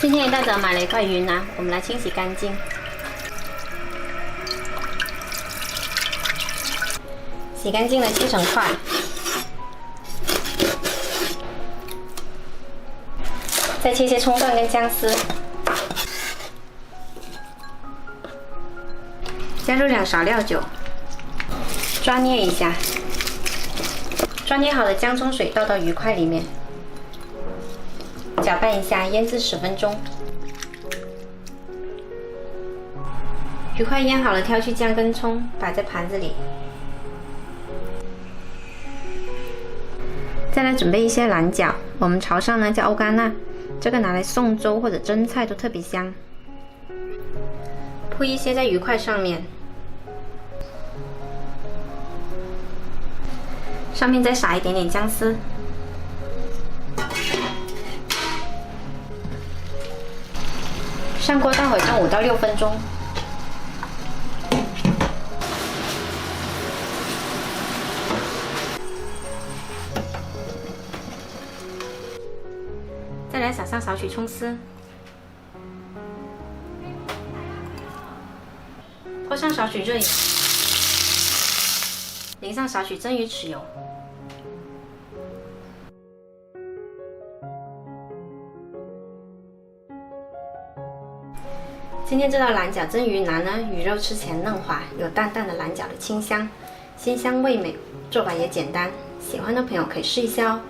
今天一大早买了一块云南，我们来清洗干净。洗干净了切成块，再切些葱段跟姜丝，加入2勺料酒，抓捏一下。抓捏好的姜葱水倒到鱼块里面，搅拌一下，腌制10分钟。鱼块腌好了，挑去姜跟葱，摆在盘子里。再来准备一些蓝角，我们潮汕呢叫欧干娜，这个拿来送粥或者蒸菜都特别香。铺一些在鱼块上面，上面再撒一点点姜丝。上锅大火蒸5到6分钟。再来撒上少许葱丝，泼上少许热油，淋上少许蒸鱼豉油。今天这道蓝角蒸鱼腩呢，鱼肉吃起来嫩滑，有淡淡的蓝角的清香，鲜香味美，做法也简单，喜欢的朋友可以试一下哦。